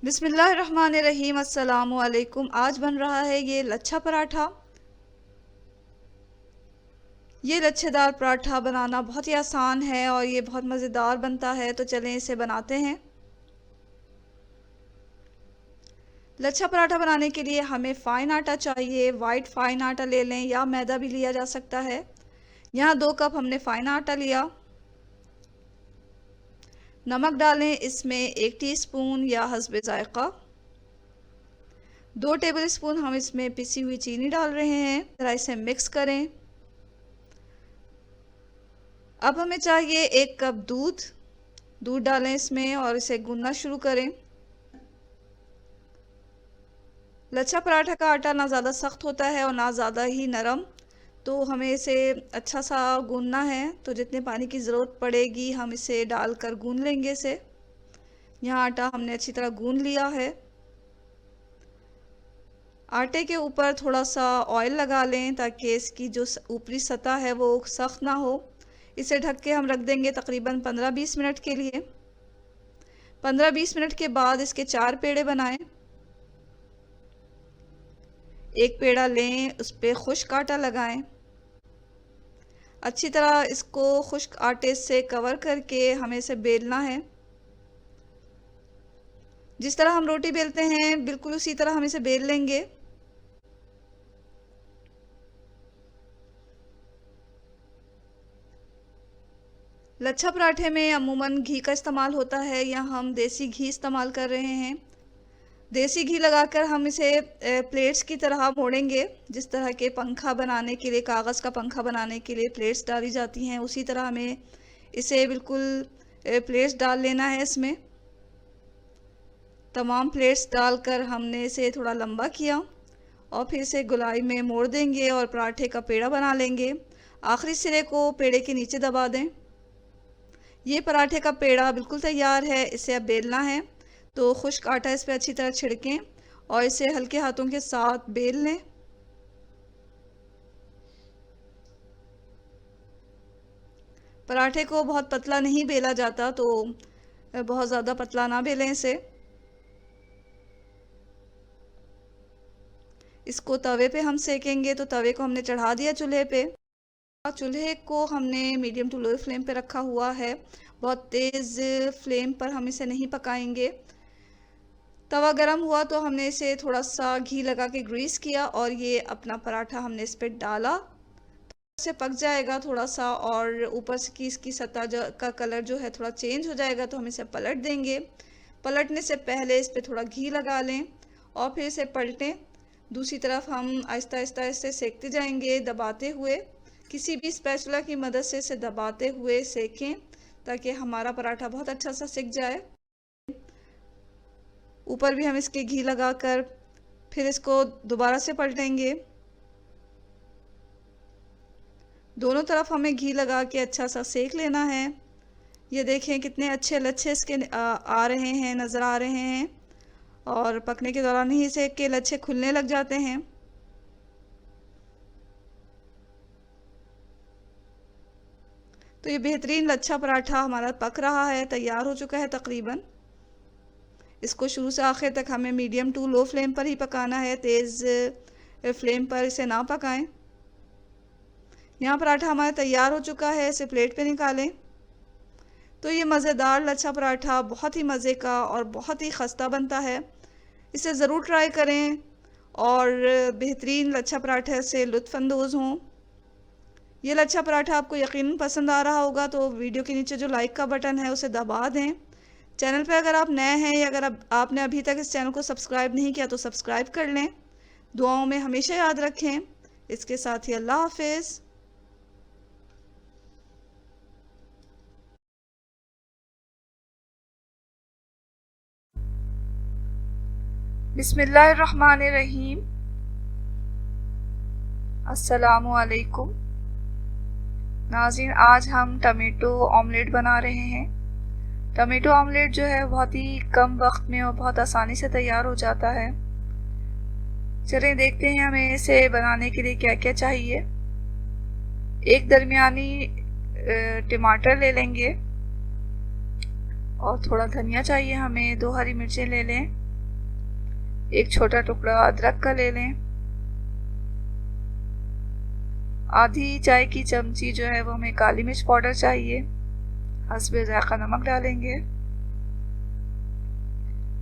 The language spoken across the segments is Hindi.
बिस्मिल्लाहिर्रहमानिर्रहीम। अस्सलामु अलैकुम। आज बन रहा है ये लच्छा पराठा। ये लच्छेदार पराठा बनाना बहुत ही आसान है और ये बहुत मज़ेदार बनता है, तो चलें इसे बनाते हैं। लच्छा पराठा बनाने के लिए हमें फ़ाइन आटा चाहिए। वाइट फ़ाइन आटा ले लें या मैदा भी लिया जा सकता है। यहाँ 2 कप हमने फ़ाइन आटा लिया। नमक डालें इसमें 1 टीस्पून या हस्बे ज़ायक़ा। 2 टेबल स्पून हम इसमें पिसी हुई चीनी डाल रहे हैं। ज़रा इसे मिक्स करें। अब हमें चाहिए 1 कप दूध डालें इसमें और इसे गूंदना शुरू करें। लच्छा पराठा का आटा ना ज़्यादा सख्त होता है और ना ज़्यादा ही नरम, तो हमें इसे अच्छा सा गूंदना है। तो जितने पानी की ज़रूरत पड़ेगी हम इसे डालकर गूंद लेंगे इसे। यहाँ आटा हमने अच्छी तरह गूंद लिया है। आटे के ऊपर थोड़ा सा ऑयल लगा लें ताकि इसकी जो ऊपरी सतह है वो सख्त ना हो। इसे ढक के हम रख देंगे तकरीबन 15-20 मिनट के लिए। 15-20 मिनट के बाद इसके 4 पेड़े बनाएं। एक पेड़ा लें, उस पर खुश्क आटा लगाएं। अच्छी तरह इसको खुश्क आटे से कवर करके हमें इसे बेलना है। जिस तरह हम रोटी बेलते हैं बिल्कुल उसी तरह हम इसे बेल लेंगे। लच्छा पराठे में अमूमन घी का इस्तेमाल होता है, या हम देसी घी इस्तेमाल कर रहे हैं। देसी घी लगाकर हम इसे प्लेट्स की तरह मोड़ेंगे। जिस तरह के पंखा बनाने के लिए, कागज़ का पंखा बनाने के लिए प्लेट्स डाली जाती हैं, उसी तरह हमें इसे बिल्कुल प्लेट्स डाल लेना है। इसमें तमाम प्लेट्स डालकर हमने इसे थोड़ा लंबा किया और फिर इसे गोलाई में मोड़ देंगे और पराठे का पेड़ा बना लेंगे। आखिरी सिरे को पेड़े के नीचे दबा दें। ये पराठे का पेड़ा बिल्कुल तैयार है। इसे अब बेलना है, तो खुश्क आटा इस पर अच्छी तरह छिड़कें और इसे हल्के हाथों के साथ बेल लें। पराठे को बहुत पतला नहीं बेला जाता, तो बहुत ज़्यादा पतला ना बेलें इसे। इसको तवे पे हम सेकेंगे, तो तवे को हमने चढ़ा दिया चूल्हे पे। चूल्हे को हमने मीडियम टू लो फ्लेम पे रखा हुआ है। बहुत तेज़ फ्लेम पर हम इसे नहीं पकाएंगे। तवा गरम हुआ तो हमने इसे थोड़ा सा घी लगा के ग्रीस किया और ये अपना पराठा हमने इस पर डाला। से पक जाएगा थोड़ा सा और ऊपर से की इसकी सतह का कलर जो है थोड़ा चेंज हो जाएगा, तो हम इसे पलट देंगे। पलटने से पहले इस पर थोड़ा घी लगा लें और फिर इसे पलटें। दूसरी तरफ हम आहिस्ता आहिस्ता इसे सेकते जाएंगे, दबाते हुए। किसी भी स्पैचुला की मदद से इसे दबाते हुए सेकें ताकि हमारा पराठा बहुत अच्छा सा सिक जाए। ऊपर भी हम इसके घी लगाकर फिर इसको दोबारा से पलटेंगे। दोनों तरफ हमें घी लगा के अच्छा सा सेक लेना है। ये देखें कितने अच्छे लच्छे इसके आ रहे हैं, नज़र आ रहे हैं। और पकने के दौरान ही इसे के लच्छे खुलने लग जाते हैं। तो ये बेहतरीन लच्छा पराठा हमारा पक रहा है, तैयार हो चुका है तकरीबन। इसको शुरू से आखिर तक हमें मीडियम टू लो फ्लेम पर ही पकाना है, तेज़ फ्लेम पर इसे ना पकाएं। यहाँ पराठा हमारा तैयार हो चुका है, इसे प्लेट पे निकालें। तो ये मज़ेदार लच्छा पराठा बहुत ही मज़े का और बहुत ही खस्ता बनता है। इसे ज़रूर ट्राई करें और बेहतरीन लच्छा पराठे से लुत्फ़अंदोज़ हों। ये लच्छा पराठा आपको यकीनन पसंद आ रहा होगा, तो वीडियो के नीचे जो लाइक का बटन है उसे दबा दें। चैनल पे अगर आप नए हैं या अगर आपने अभी तक इस चैनल को सब्सक्राइब नहीं किया तो सब्सक्राइब कर लें। दुआओं में हमेशा याद रखें। इसके साथ ही अल्लाह हाफिज़। बिस्मिल्लाहिर्रहमानिर्रहीम। अस्सलामु अलैकुम नाज़रीन, आज हम टमेटो ऑमलेट बना रहे हैं। टमेटो ऑमलेट जो है बहुत ही कम वक्त में और बहुत आसानी से तैयार हो जाता है। चलें देखते हैं हमें इसे बनाने के लिए क्या क्या चाहिए। एक दरमियानी टमाटर ले लेंगे और थोड़ा धनिया चाहिए हमें। 2 हरी मिर्चें ले लें। एक छोटा टुकड़ा अदरक का ले लें। आधी चाय की चमची जो है वो हमें काली मिर्च पाउडर चाहिए। हस्बे ज़ायक़ा नमक डालेंगे।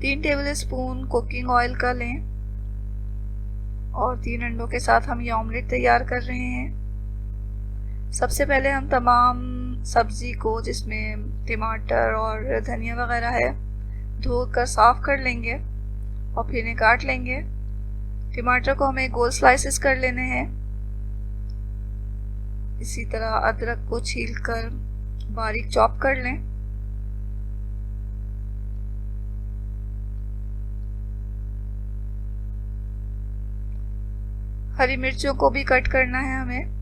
3 टेबल स्पून कुकिंग ऑयल का लें और 3 अंडों के साथ हम ये ऑमलेट तैयार कर रहे हैं। सबसे पहले हम तमाम सब्ज़ी को, जिसमें टमाटर और धनिया वगैरह है, धोकर साफ़ कर लेंगे और फिर इन्हें काट लेंगे। टमाटर को हमें गोल स्लाइसेस कर लेने हैं। इसी तरह अदरक को छीलकर बारीक चॉप कर लें। हरी मिर्चों को भी कट करना है हमें।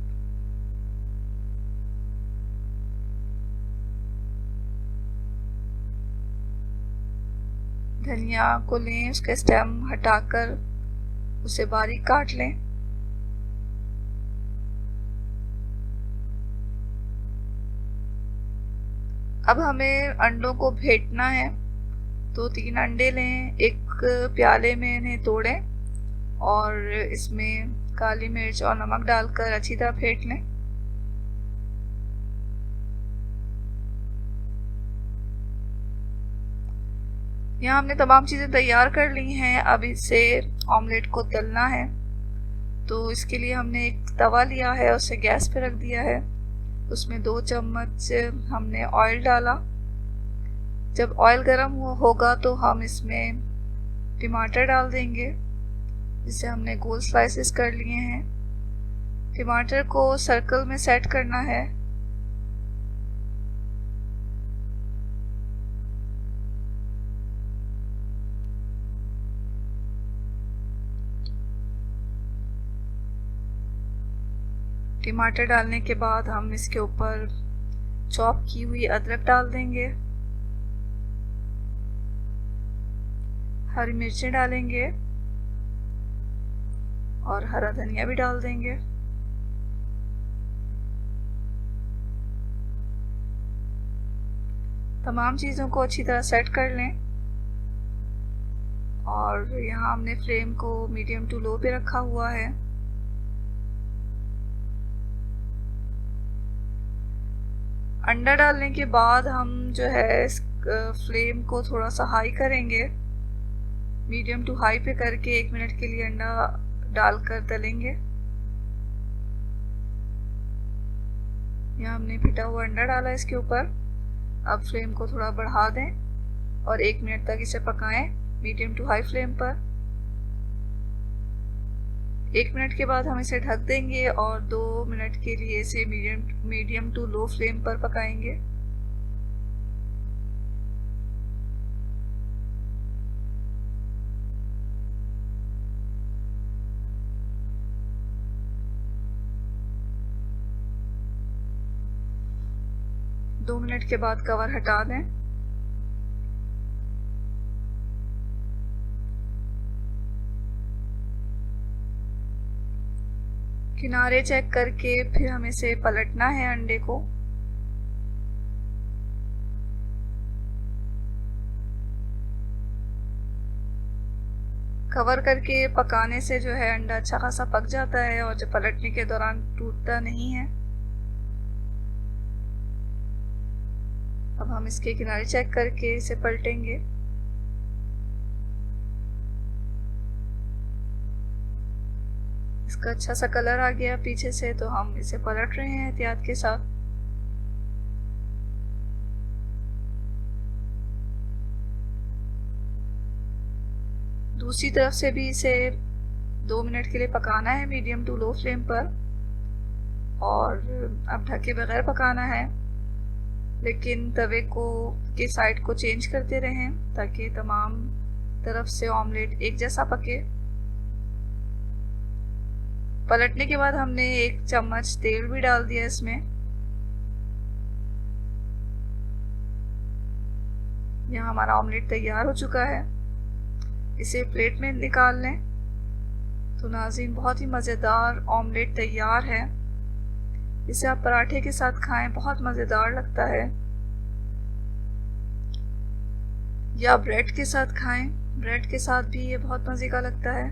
धनिया को लें, उसके स्टेम हटाकर उसे बारीक काट लें। अब हमें अंडों को फेंटना है, तो 3 अंडे लें, एक प्याले में इन्हें तोड़ें और इसमें काली मिर्च और नमक डालकर अच्छी तरह फेंट लें। यहाँ हमने तमाम चीज़ें तैयार कर ली हैं। अब इसे ऑमलेट को तलना है, तो इसके लिए हमने एक तवा लिया है, उसे गैस पे रख दिया है। उसमें 2 चम्मच हमने ऑयल डाला। जब ऑयल गर्म होगा तो हम इसमें टमाटर डाल देंगे, जिसे हमने गोल स्लाइसेस कर लिए हैं। टमाटर को सर्कल में सेट करना है। टमाटर डालने के बाद हम इसके ऊपर चॉप की हुई अदरक डाल देंगे। हरी मिर्चें डालेंगे और हरा धनिया भी डाल देंगे। तमाम चीज़ों को अच्छी तरह सेट कर लें और यहाँ हमने फ्लेम को मीडियम टू लो पे रखा हुआ है। अंडा डालने के बाद हम जो है इस फ्लेम को थोड़ा सा हाई करेंगे। मीडियम टू हाई पे करके 1 मिनट के लिए अंडा डालकर तलेंगे। यहाँ हमने पिटा हुआ अंडा डाला इसके ऊपर। अब फ्लेम को थोड़ा बढ़ा दें और 1 मिनट तक इसे पकाएं मीडियम टू हाई फ्लेम पर। 1 मिनट के बाद हम इसे ढक देंगे और 2 मिनट के लिए इसे मीडियम टू लो फ्लेम पर पकाएंगे। दो मिनट के बाद कवर हटा दें। किनारे चेक करके फिर हमें इसे पलटना है अंडे को। कवर करके पकाने से जो है अंडा अच्छा खासा पक जाता है और जब पलटने के दौरान टूटता नहीं है। अब हम इसके किनारे चेक करके इसे पलटेंगे। इसका अच्छा सा कलर आ गया पीछे से, तो हम इसे पलट रहे हैं एहतियात के साथ। दूसरी तरफ से भी इसे 2 मिनट के लिए पकाना है मीडियम टू लो फ्लेम पर और अब ढके बगैर पकाना है, लेकिन तवे को के साइड को चेंज करते रहें ताकि तमाम तरफ से ऑमलेट एक जैसा पके। पलटने के बाद हमने 1 चम्मच तेल भी डाल दिया इसमें। यहाँ हमारा ऑमलेट तैयार हो चुका है। इसे प्लेट में निकाल लें। तो नाज़रीन, बहुत ही मज़ेदार ऑमलेट तैयार है। इसे आप पराठे के साथ खाएं, बहुत मज़ेदार लगता है, या ब्रेड के साथ खाएं, ब्रेड के साथ भी ये बहुत मज़े का लगता है।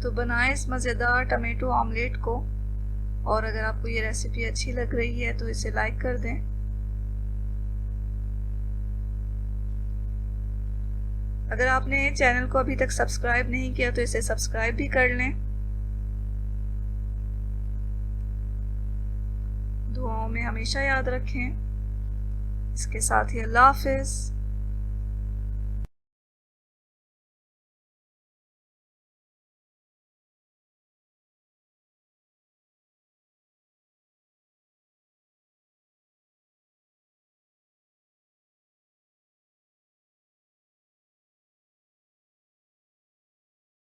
तो बनाएं इस मज़ेदार टमेटो ऑमलेट को, और अगर आपको ये रेसिपी अच्छी लग रही है तो इसे लाइक कर दें। अगर आपने चैनल को अभी तक सब्सक्राइब नहीं किया तो इसे सब्सक्राइब भी कर लें। दुआओं में हमेशा याद रखें। इसके साथ ही अल्लाह हाफिज़।